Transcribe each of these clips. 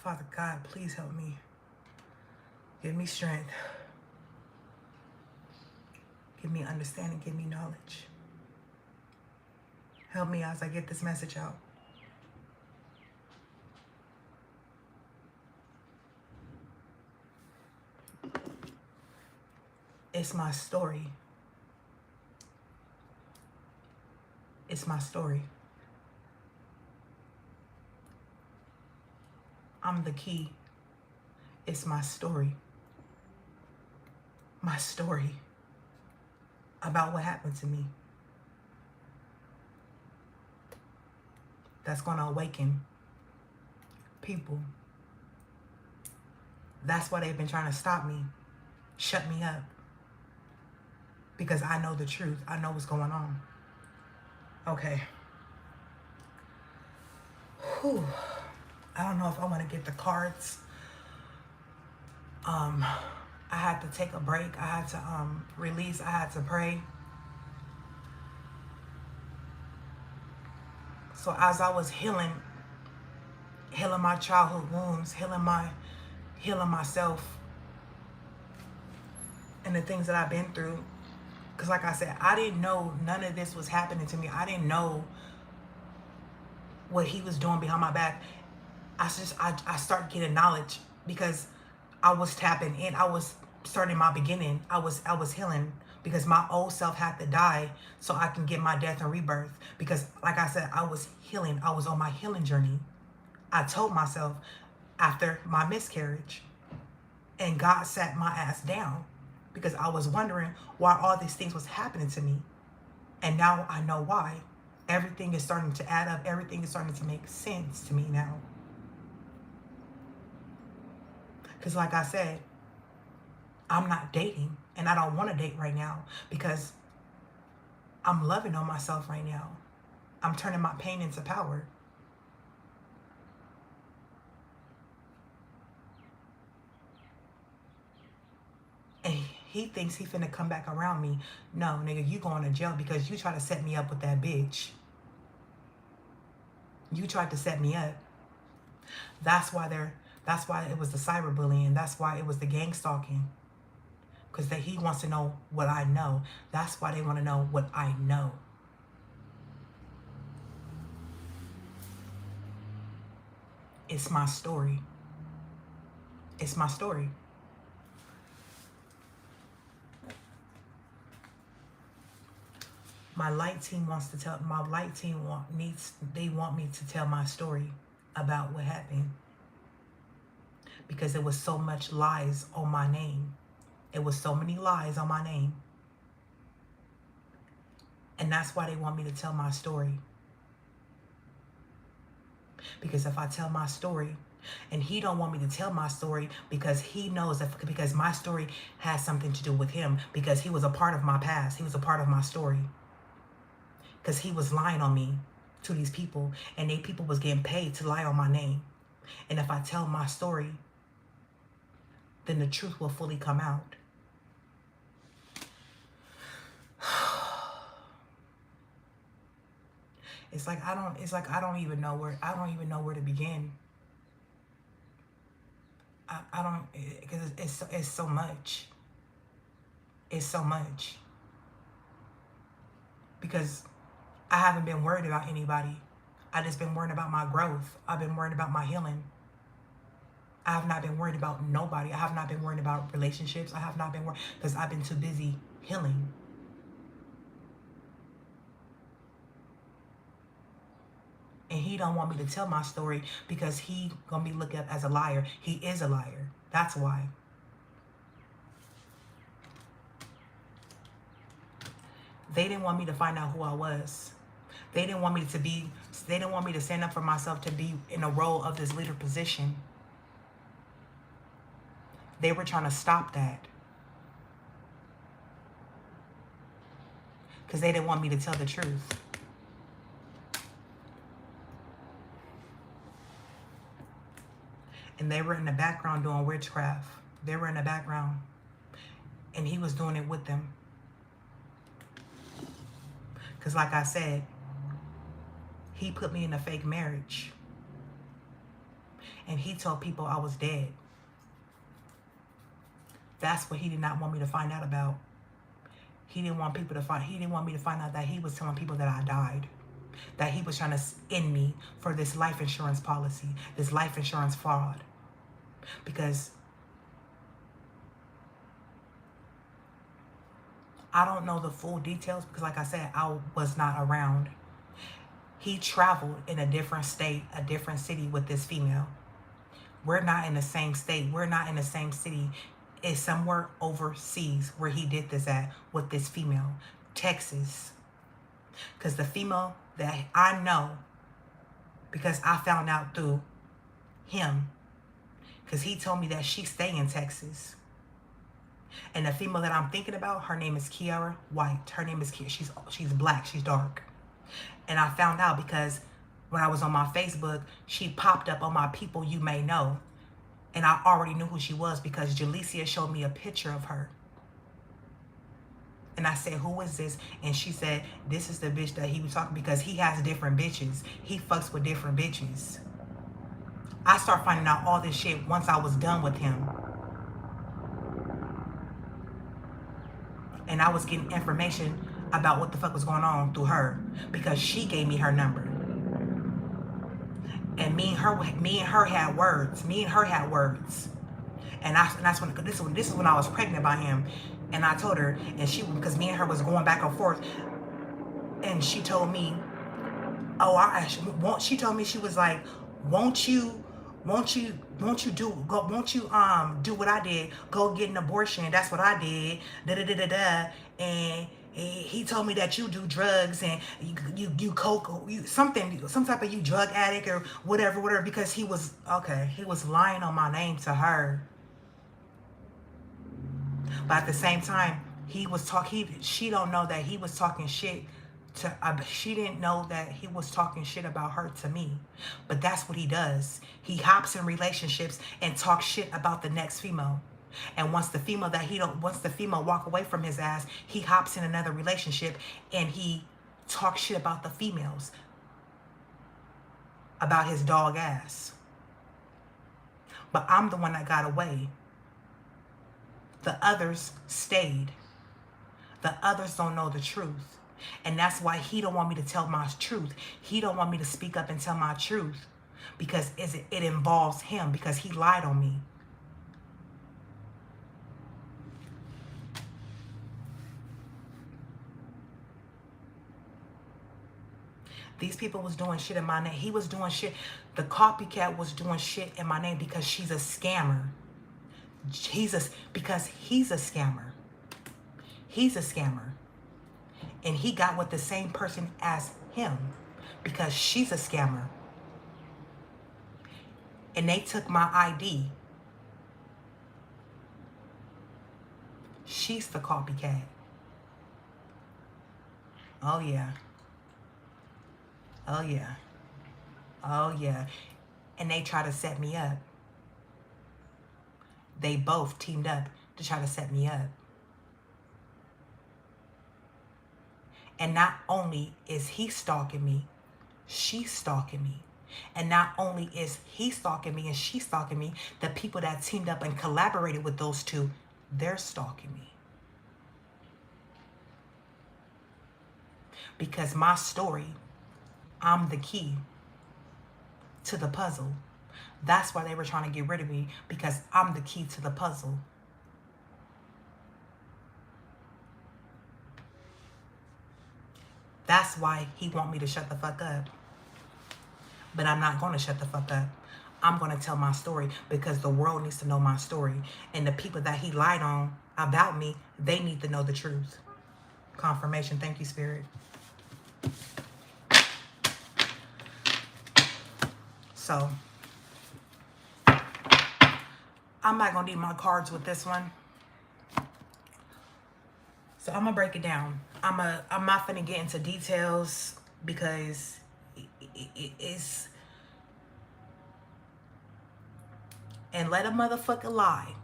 Father God, please help me. Give me strength. Give me understanding. Give me knowledge. Help me as I get this message out. It's my story. It's my story. I'm the key. It's my story. My story about what happened to me. That's going to awaken people. That's why they've been trying to stop me, shut me up. Because I know the truth. I know what's going on. Okay. Whew. I don't know if I want to get the cards. I had to take a break. I had to release. I had to pray. So as I was healing my childhood wounds, healing myself, and the things that I've been through, because like I said, I didn't know none of this was happening to me. I didn't know what he was doing behind my back. I started getting knowledge because I was tapping in. I was starting my beginning. I was healing because my old self had to die so I can get my death and rebirth. Because like I said, I was healing. I was on my healing journey. I told myself after my miscarriage, and God sat my ass down because I was wondering why all these things was happening to me. And now I know why. Everything is starting to add up. Everything is starting to make sense to me now. Because like I said, I'm not dating, and I don't want to date right now because I'm loving on myself right now. I'm turning my pain into power. And he thinks he finna come back around me. No, nigga, you going to jail because you tried to set me up with that bitch. You tried to set me up. That's why it was the cyberbullying. That's why it was the gang stalking. Because he wants to know what I know. That's why they want to know what I know. It's my story. It's my story. My light team wants to tell, they want me to tell my story about what happened. Because there was so much lies on my name. It was so many lies on my name. And that's why they want me to tell my story. Because if I tell my story, and he don't want me to tell my story because he knows that because my story has something to do with him, because he was a part of my past. He was a part of my story. Because he was lying on me to these people, and they people was getting paid to lie on my name. And if I tell my story, then the truth will fully come out. It's like I don't even know where to begin. I don't, because it's so much. It's so much. Because I haven't been worried about anybody. I just been worried about my growth. I've been worried about my healing. I have not been worried about nobody. I have not been worried about relationships. I have not been worried because I've been too busy healing. And he don't want me to tell my story because he gonna be looked at as a liar. He is a liar. That's why. They didn't want me to find out who I was. They didn't want me to stand up for myself to be in a role of this leader position. They were trying to stop that. Because they didn't want me to tell the truth. And they were in the background doing witchcraft. They were in the background. And he was doing it with them. Because like I said, he put me in a fake marriage. and he told people I was dead. That's what he did not want me to find out about. He didn't want people to find. He didn't want me to find out that he was telling people that I died, that he was trying to end me for this life insurance policy, this life insurance fraud. Because I don't know the full details, because like I said, I was not around. He traveled in a different state, a different city with this female. We're not in the same state. We're not in the same city. It's somewhere overseas where he did this at with this female. Texas. Because the female that I know, because I found out through him, because he told me that she stay in Texas. And the female that I'm thinking about, her name is Kiara White. Her name is Kiara. She's black. She's dark. And I found out because when I was on my Facebook, she popped up on my People You May Know. And I already knew who she was because Jalecia showed me a picture of her. And I said, who is this? And she said, this is the bitch that he was talking, because he has different bitches. He fucks with different bitches. I started finding out all this shit once I was done with him. And I was getting information about what the fuck was going on through her, because she gave me her number. And me and her had words. And that's when this is when I was pregnant by him. And I told her, and because me and her was going back and forth, and she told me, she told me, she was like, won't you do what I did? Go get an abortion. That's what I did. And he told me that you do drugs and you coke, some type of drug addict or whatever, because he was lying on my name to her. But at the same time, she don't know that he was talking shit she didn't know that he was talking shit about her to me. But that's what he does. He hops in relationships and talks shit about the next female. And once the female walk away from his ass, he hops in another relationship and he talks shit about the females, about his dog ass. But I'm the one that got away. The others stayed. The others don't know the truth. And that's why he don't want me to tell my truth. He don't want me to speak up and tell my truth, because it involves him, because he lied on me. These people was doing shit in my name. He was doing shit. The copycat was doing shit in my name because she's a scammer. Because he's a scammer. He's a scammer. And he got with the same person as him because she's a scammer. And they took my ID. She's the copycat. Oh, yeah. Oh, yeah. Oh, yeah. And they try to set me up. They both teamed up to try to set me up. And not only is he stalking me, she's stalking me. And not only is he stalking me and she's stalking me, the people that teamed up and collaborated with those two, they're stalking me. Because my story, I'm the key to the puzzle. That's why they were trying to get rid of me, because I'm the key to the puzzle. That's why he want me to shut the fuck up. But I'm not going to shut the fuck up. I'm going to tell my story, because the world needs to know my story. And the people that he lied on about me, they need to know the truth. Confirmation. Thank you, Spirit. So, I'm not going to need my cards with this one. So, I'm going to break it down. I'm not going to get into details because it's... And let a motherfucker lie.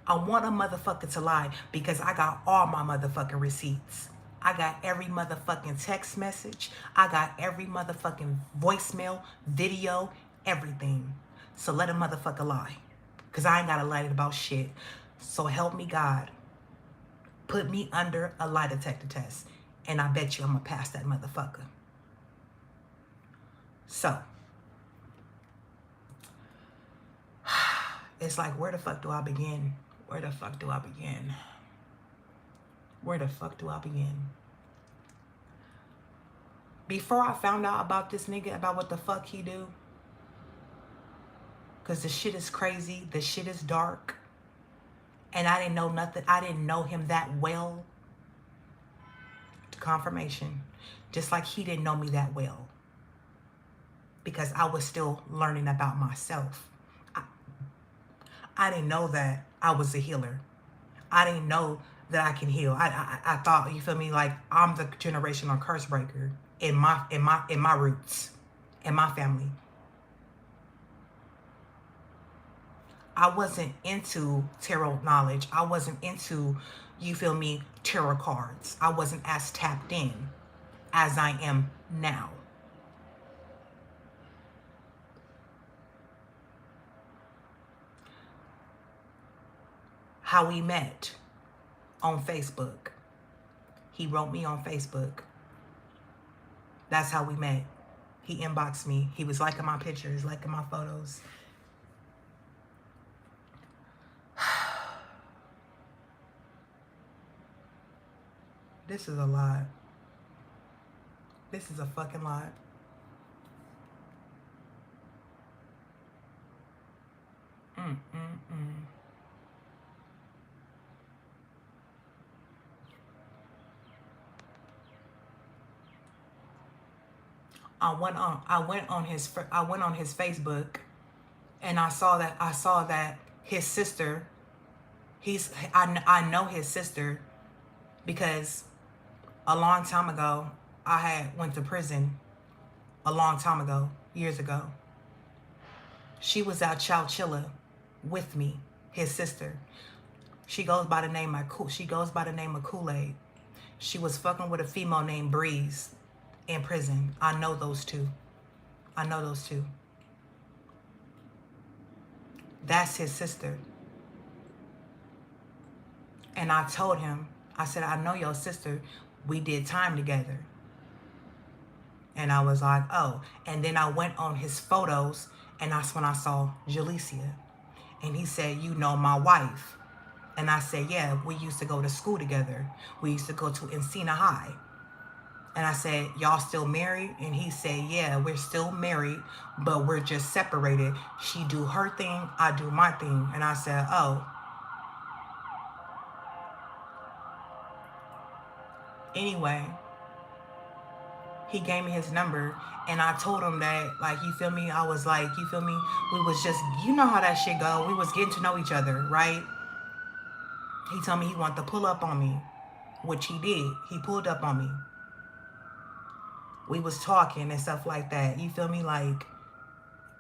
I want a motherfucker to lie because I got all my motherfucking receipts. I got every motherfucking text message. I got every motherfucking voicemail, video, everything. So let a motherfucker lie. Because I ain't got to lie about shit. So help me God. Put me under a lie detector test. And I bet you I'm going to pass that motherfucker. So. It's like, where the fuck do I begin? Where the fuck do I begin? Where the fuck do I begin? Before I found out about this nigga, about what the fuck he do, because the shit is crazy, the shit is dark, and I didn't know nothing, I didn't know him that well. Confirmation. Just like he didn't know me that well. Because I was still learning about myself. I didn't know that I was a healer. I didn't know that I can heal. I thought, you feel me, like I'm the generational curse breaker in my roots, in my family. I wasn't into tarot knowledge. I wasn't into, you feel me, tarot cards. I wasn't as tapped in as I am now. How we met on Facebook. He wrote me on Facebook. That's how we met. He inboxed me. He was liking my pictures, liking my photos. This is a lot. This is a fucking lot. I went on his Facebook, and I saw that his sister, I know his sister because a long time ago I had went to prison a long time ago, years ago. She was at Chowchilla with me, his sister. She goes by the name of Kool-Aid. She was fucking with a female named Breeze in prison. I know those two. That's his sister. And I told him, I said, I know your sister. We did time together. And I was like, oh. And then I went on his photos, and that's when I saw Jalecia. And he said, you know my wife. And I said, yeah, we used to go to school together. We used to go to Encina High. And I said, y'all still married? And he said, yeah, we're still married, but we're just separated. She do her thing, I do my thing. And I said, oh. Anyway, he gave me his number, and I told him that, like, you feel me? I was like, you feel me? We was just, you know how that shit go. We was getting to know each other, right? He told me he wanted to pull up on me, which he did. He pulled up on me. We was talking and stuff like that. You feel me? Like,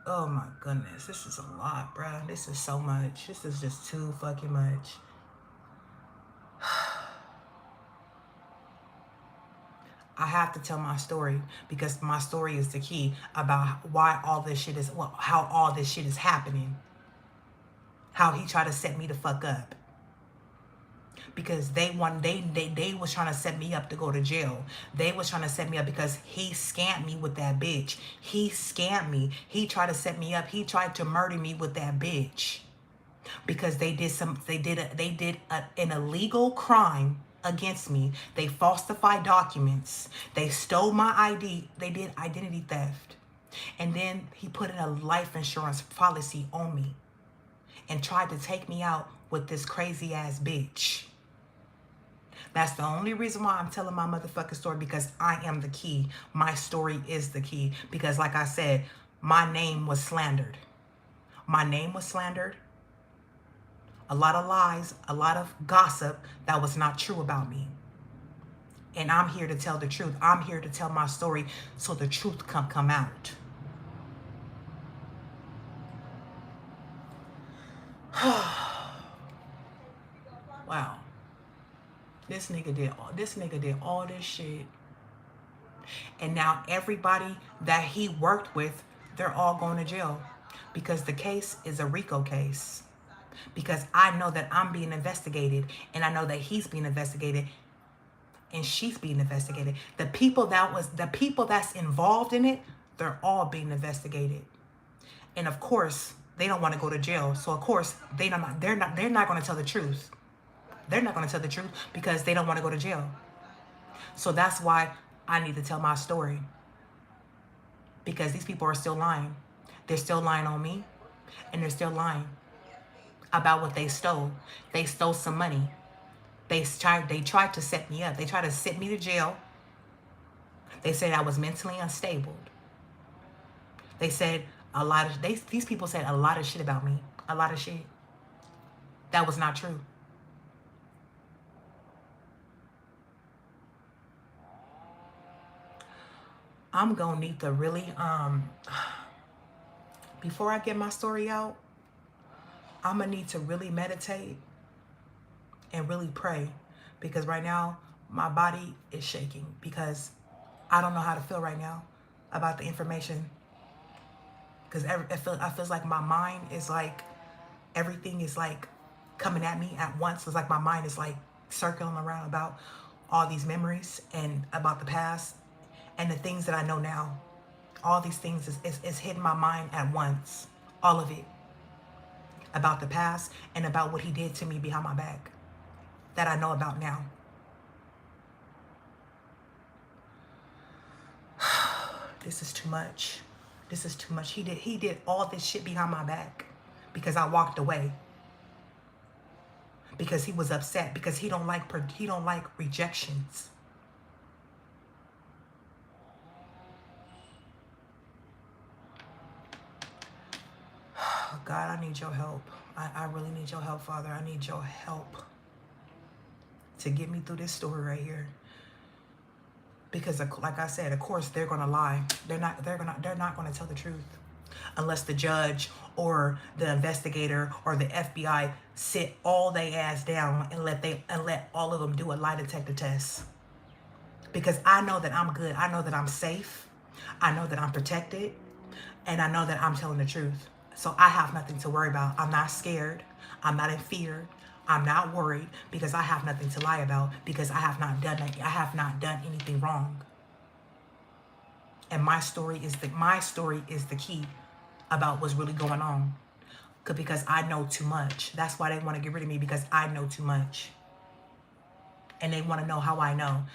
oh my goodness. This is a lot, bro. This is so much. This is just too fucking much. I have to tell my story because my story is the key about why all this shit is, well, how all this shit is happening. How he tried to set me the fuck up. Because they was trying to set me up to go to jail. They was trying to set me up because he scammed me with that bitch. He scammed me. He tried to set me up. He tried to murder me with that bitch. Because they did an illegal crime against me. They falsified documents. They stole my ID. They did identity theft. And then he put in a life insurance policy on me and tried to take me out with this crazy ass bitch. That's the only reason why I'm telling my motherfucking story, because I am the key. My story is the key. Because like I said, my name was slandered. My name was slandered. A lot of lies, a lot of gossip that was not true about me. And I'm here to tell the truth. I'm here to tell my story so the truth can come out. Wow. This nigga did all this shit. And now everybody that he worked with, they're all going to jail. because the case is a RICO case. Because I know that I'm being investigated, and I know that he's being investigated, and she's being investigated. The people that's involved in it, they're all being investigated. And of course, they don't want to go to jail. So of course, they're not going to tell the truth. They're not going to tell the truth because they don't want to go to jail. So that's why I need to tell my story. Because these people are still lying. They're still lying on me, and they're still lying about what they stole. They stole some money. They tried to set me up. They tried to send me to jail. They said I was mentally unstable. They said these people said a lot of shit about me. A lot of shit. That was not true. I'm gonna need to really, before I get my story out, I'm gonna need to really meditate and really pray, because right now my body is shaking because I don't know how to feel right now about the information. Because I feels like my mind is like, everything is like coming at me at once. It's like my mind is like circling around about all these memories and about the past and the things that I know now. All these things is hitting my mind at once. All of it. About the past and about what he did to me behind my back. That I know about now. This is too much. This is too much. He did all this shit behind my back because I walked away. Because he was upset, because he don't like rejections. God, I need your help. I really need your help, Father. I need your help to get me through this story right here. Because like I said, of course they're gonna lie. They're not gonna tell the truth unless the judge or the investigator or the FBI sit all they ass down and let all of them do a lie detector test. Because I know that I'm good. I know that I'm safe. I know that I'm protected, and I know that I'm telling the truth. So I have nothing to worry about. I'm not scared. I'm not in fear. I'm not worried because I have nothing to lie about, because I have not done anything wrong. And my story is the key about what's really going on. Because I know too much. That's why they want to get rid of me, because I know too much. And they want to know how I know.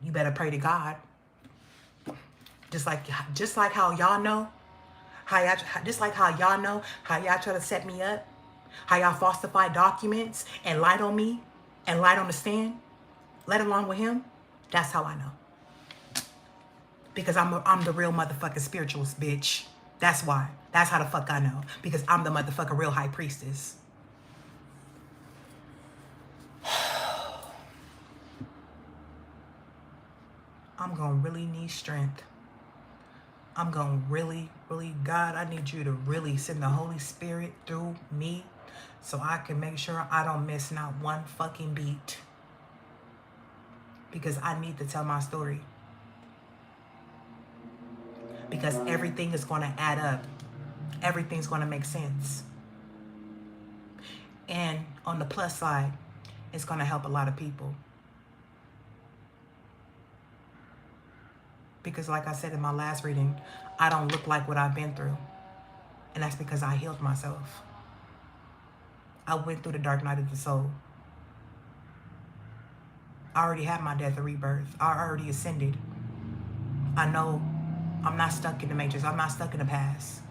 You better pray to God. Just like how y'all know. Just like how y'all know how y'all try to set me up. How y'all falsified documents and lied on me and lied on the stand, let along with him. That's how I know. Because I'm the real motherfucking spiritualist, bitch. That's why. That's how the fuck I know. Because I'm the motherfucking real high priestess. I'm gonna really need strength. I'm gonna really, God, I need you to really send the Holy Spirit through me so I can make sure I don't miss not one fucking beat. Because I need to tell my story. Because everything is going to add up. Everything's going to make sense. And on the plus side, it's going to help a lot of people. Because like I said in my last reading, I don't look like what I've been through. And that's because I healed myself. I went through the dark night of the soul. I already had my death and rebirth. I already ascended. I know I'm not stuck in the matrix. I'm not stuck in the past.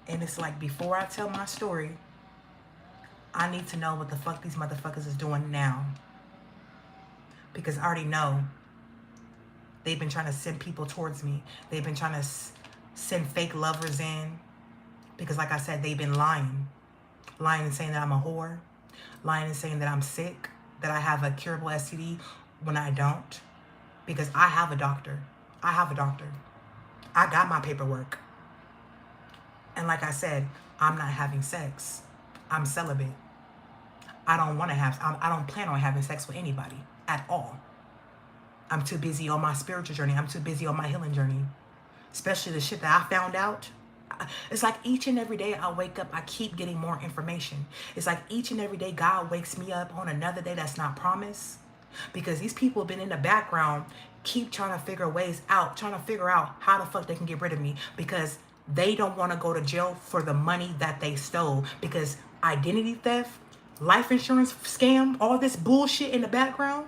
And it's like, before I tell my story, I need to know what the fuck these motherfuckers is doing now. Because I already know they've been trying to send people towards me. They've been trying to send fake lovers in. Because like I said, they've been lying. Lying and saying that I'm a whore. Lying and saying that I'm sick. That I have a curable STD when I don't. Because I have a doctor. I have a doctor. I got my paperwork. And like I said, I'm not having sex. I'm celibate. I don't want to have, I don't plan on having sex with anybody at all. I'm too busy on my spiritual journey. I'm too busy on my healing journey. Especially the shit that I found out. It's like each and every day I wake up, I keep getting more information. It's like each and every day God wakes me up on another day that's not promised. Because these people have been in the background, keep trying to figure ways out, trying to figure out how the fuck they can get rid of me. Because they don't want to go to jail for the money that they stole. Because identity theft, life insurance scam, all this bullshit in the background,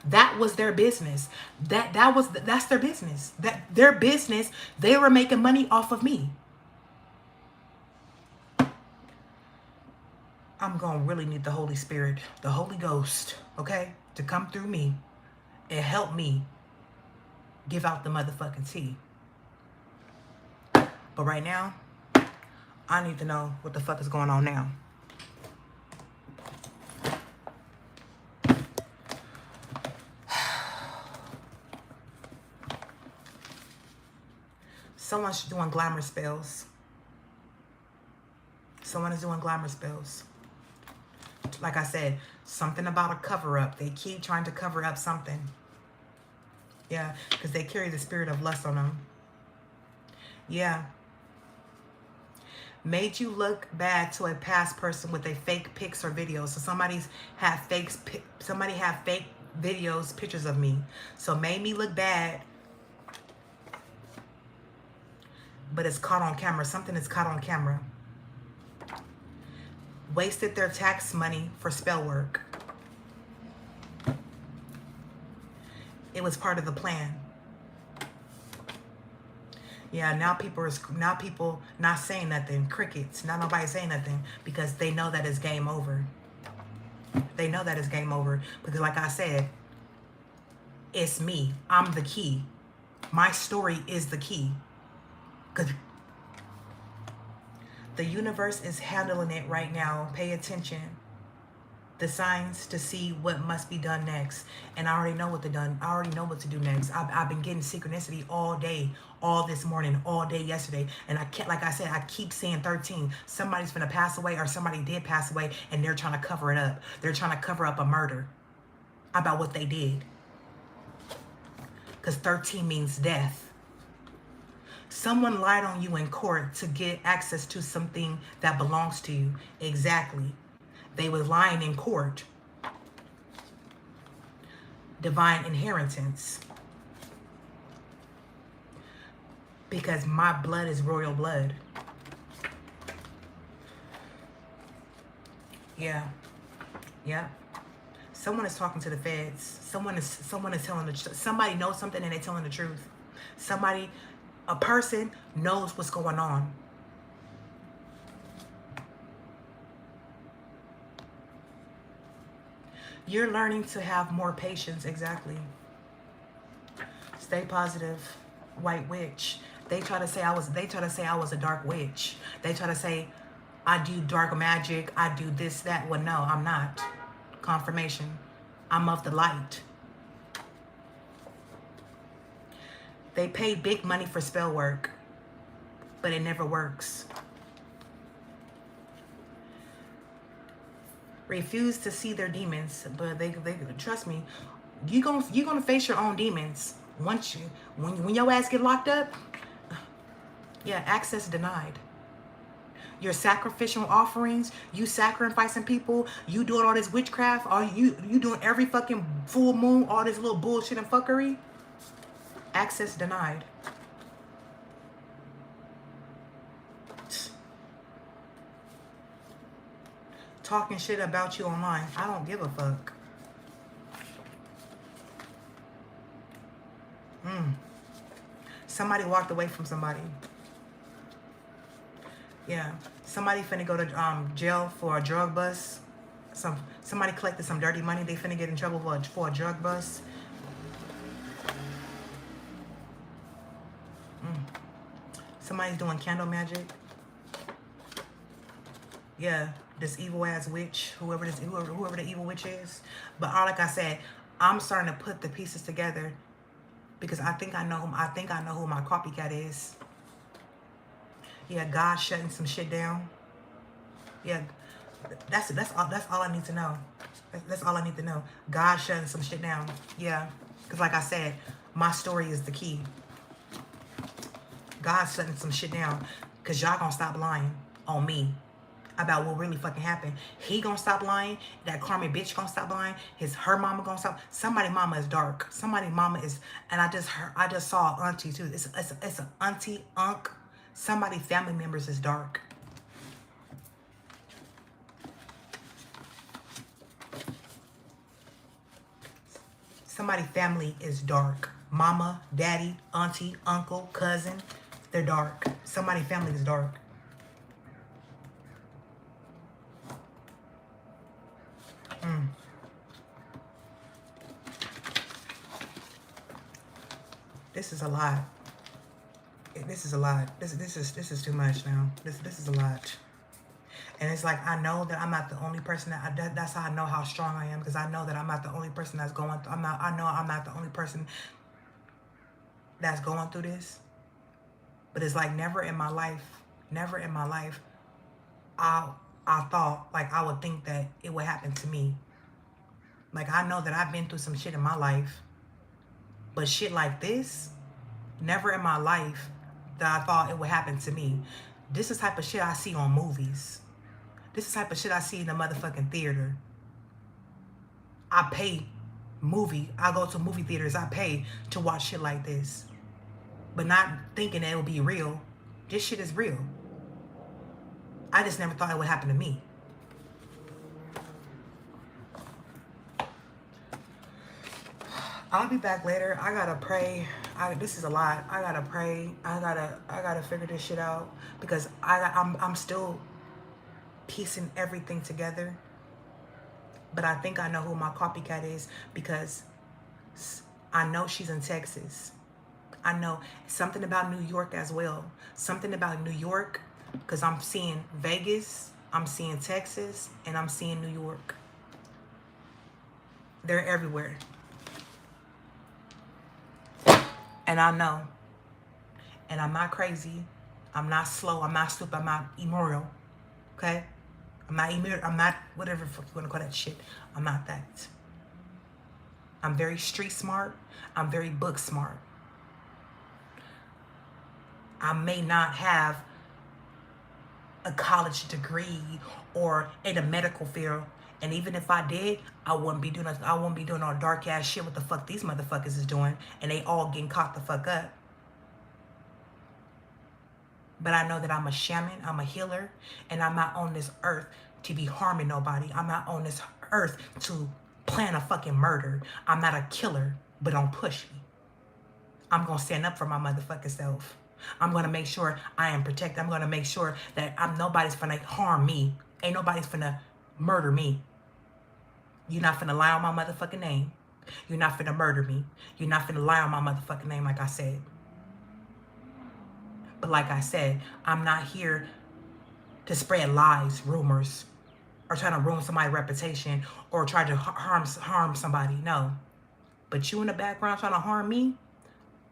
that was their business. That's their business. That their business, they were making money off of me. I'm going to really need the Holy Spirit, the Holy Ghost, okay, to come through me and help me give out the motherfucking tea. But right now, I need to know what the fuck is going on now. Someone's doing glamour spells. Someone is doing glamour spells. Like I said, something about a cover-up. They keep trying to cover up something. Yeah, because they carry the spirit of lust on them. Yeah. Made you look bad to a past person with a fake pics or videos. So somebody had fake videos, pictures of me. So made me look bad. But it's caught on camera. Something is caught on camera. Wasted their tax money for spell work. It was part of the plan. Yeah, now people not saying nothing. Crickets. Not nobody saying nothing because they know that it's game over. They know that it's game over because, like I said, it's me. I'm the key. My story is the key. Because the universe is handling it right now. Pay attention. The signs to see what must be done next. And I already know what to done. I already know what to do next. I've been getting synchronicity all day, all this morning, all day yesterday. And I can't, like I said, I keep seeing 13. Somebody's gonna pass away or somebody did pass away and they're trying to cover it up. They're trying to cover up a murder about what they did. Because 13 means death. Someone lied on you in court to get access to something that belongs to you. Exactly. They was lying in court. Divine inheritance. Because my blood is royal blood. Yeah. Yeah. Someone is talking to the feds. Someone is telling the truth. Somebody knows something and they're telling the truth. A person knows what's going on. You're learning to have more patience. Exactly. Stay positive. White witch. They try to say I was a dark witch. They try to say I do dark magic. I do this, that. Well, no, I'm not. Confirmation. I'm of the light. They pay big money for spell work, but it never works. Refuse to see their demons, but they trust me. You're gonna face your own demons once when your ass get locked up. Yeah, access denied. Your sacrificial offerings, you sacrificing people, you doing all this witchcraft, or you doing every fucking full moon, all this little bullshit and fuckery. Access denied. Talking shit about you online. I don't give a fuck. Somebody walked away from somebody. Yeah. Somebody finna go to jail for a drug bust. Somebody collected some dirty money. They finna get in trouble for a drug bust. Somebody's doing candle magic. Yeah, this evil ass witch, whoever the evil witch is. But like I said, I'm starting to put the pieces together because I think I know who my copycat is. Yeah, God shutting some shit down. Yeah, That's all I need to know. That's all I need to know. God shutting some shit down. Yeah. Because like I said, my story is the key. God's shutting some shit down. Because y'all gonna stop lying on me about what really fucking happened. He gonna stop lying. That karmic bitch gonna stop lying. Her mama gonna stop. Somebody mama is dark. Somebody mama is, and I just saw auntie too. It's an auntie, unc. Somebody family members is dark. Somebody family is dark. Mama, daddy, auntie, uncle, cousin, they're dark. Somebody family is dark. This is a lot. This is a lot. This is too much now. This is a lot. And it's like, I know that I'm not the only person that's how I know how strong I am, because I know that I'm not the only person that's going through, I know I'm not the only person that's going through this. But it's like never in my life, I thought like I would think that it would happen to me. Like I know that I've been through some shit in my life, but shit like this, never in my life that I thought it would happen to me. This is the type of shit I see on movies. This is the type of shit I see in the motherfucking theater. I go to movie theaters, I pay to watch shit like this. But not thinking that it will be real. This shit is real. I just never thought it would happen to me. I'll be back later. I gotta pray. This is a lot. I gotta pray. I gotta figure this shit out, because I'm still piecing everything together. But I think I know who my copycat is, because I know she's in Texas. I know something about New York as well. Something about New York, because I'm seeing Vegas, I'm seeing Texas, and I'm seeing New York. They're everywhere. And I know. And I'm not crazy. I'm not slow. I'm not stupid. I'm not immoral. Okay? I'm not whatever the fuck you want to call that shit. I'm not that. I'm very street smart. I'm very book smart. I may not have a college degree or in the medical field. And even if I did, I wouldn't be doing all dark ass shit what the fuck these motherfuckers is doing, and they all getting caught the fuck up. But I know that I'm a shaman, I'm a healer, and I'm not on this earth to be harming nobody. I'm not on this earth to plan a fucking murder. I'm not a killer, but don't push me. I'm gonna stand up for my motherfucking self. I'm gonna make sure I am protected. I'm gonna make sure that nobody's gonna harm me. Ain't nobody's gonna murder me. You're not finna lie on my motherfucking name. You're not finna murder me. You're not finna lie on my motherfucking name, like I said. But like I said, I'm not here to spread lies, rumors, or trying to ruin somebody's reputation, or try to harm somebody. No. But you in the background trying to harm me,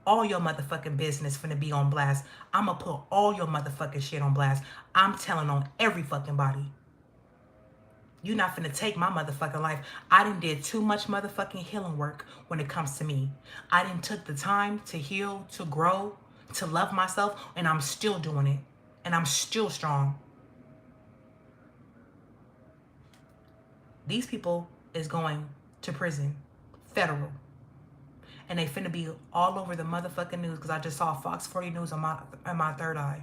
all your motherfucking business finna be on blast. I'ma put all your motherfucking shit on blast. I'm telling on every fucking body. You not finna take my motherfucking life. I done did too much motherfucking healing work when it comes to me. I done took the time to heal, to grow, to love myself, and I'm still doing it. And I'm still strong. These people is going to prison, federal. And they finna be all over the motherfucking news, because I just saw Fox 40 News on my third eye,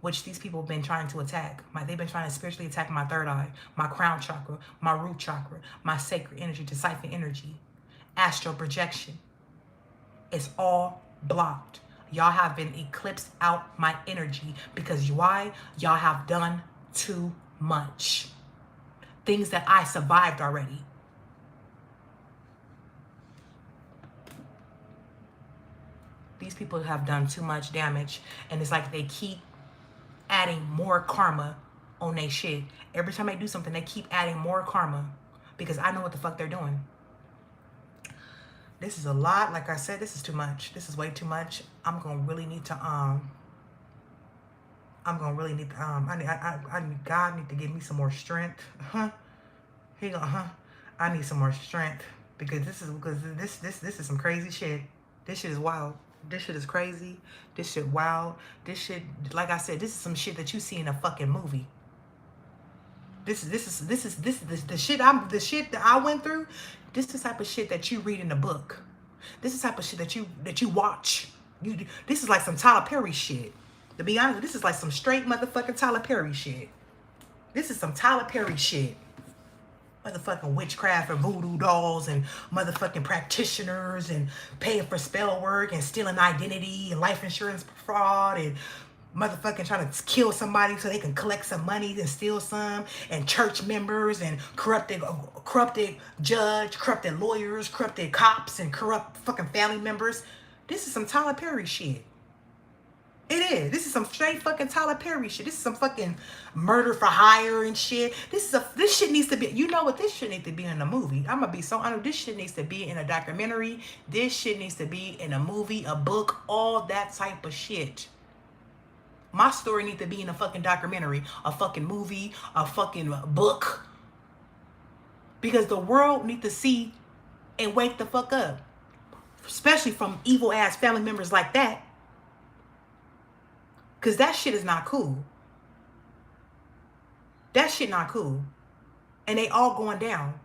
which these people have been trying to attack. They've been trying to spiritually attack my third eye, my crown chakra, my root chakra, my sacred energy, disciple energy, astral projection. It's all blocked. Y'all have been eclipsed out my energy, because why? Y'all have done too much. Things that I survived already. These people have done too much damage, and it's like they keep adding more karma on their shit. Every time they do something, they keep adding more karma, because I know what the fuck they're doing. This is a lot. Like I said, this is too much. This is way too much. I'm gonna really need to I'm gonna really need to, God need to give me some more strength. I need some more strength because this is some crazy shit. This shit is wild. This shit is crazy. This shit wild. This shit, like I said, this is some shit that you see in a fucking movie. This is the shit that I went through. This is the type of shit that you read in a book. This is the type of shit that you watch. This is like some Tyler Perry shit. To be honest, this is like some straight motherfucking Tyler Perry shit. This is some Tyler Perry shit. Motherfucking witchcraft and voodoo dolls and motherfucking practitioners and paying for spell work and stealing identity and life insurance fraud and motherfucking trying to kill somebody so they can collect some money and steal some, and church members and corrupted judge, corrupted lawyers, corrupted cops, and corrupt fucking family members. This is some Tyler Perry shit. It is. This is some straight fucking Tyler Perry shit. This is some fucking murder for hire and shit. This shit needs to be, you know what, this shit needs to be in a movie. I'm gonna be so honest. This shit needs to be in a documentary. This shit needs to be in a movie, a book, all that type of shit. My story needs to be in a fucking documentary, a fucking movie, a fucking book. Because the world needs to see and wake the fuck up. Especially from evil ass family members like that. Because that shit is not cool. That shit not cool. And they all going down.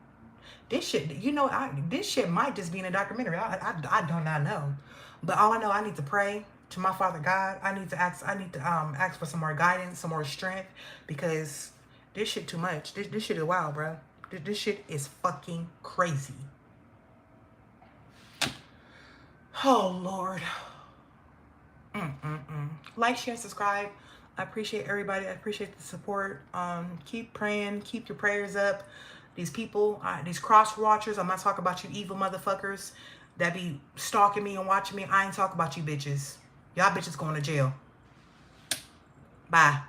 This shit, you know, this shit might just be in a documentary. I do not know. But all I know, I need to pray to my Father God. I need to ask for some more guidance, some more strength. Because this shit too much. This shit is wild, bro. This shit is fucking crazy. Oh, Lord. Like, share, subscribe. I appreciate everybody. I appreciate the support. Keep praying. Keep your prayers up. These people, these cross watchers, I'm not talking about you evil motherfuckers that be stalking me and watching me. I ain't talking about you bitches. Y'all bitches going to jail. Bye.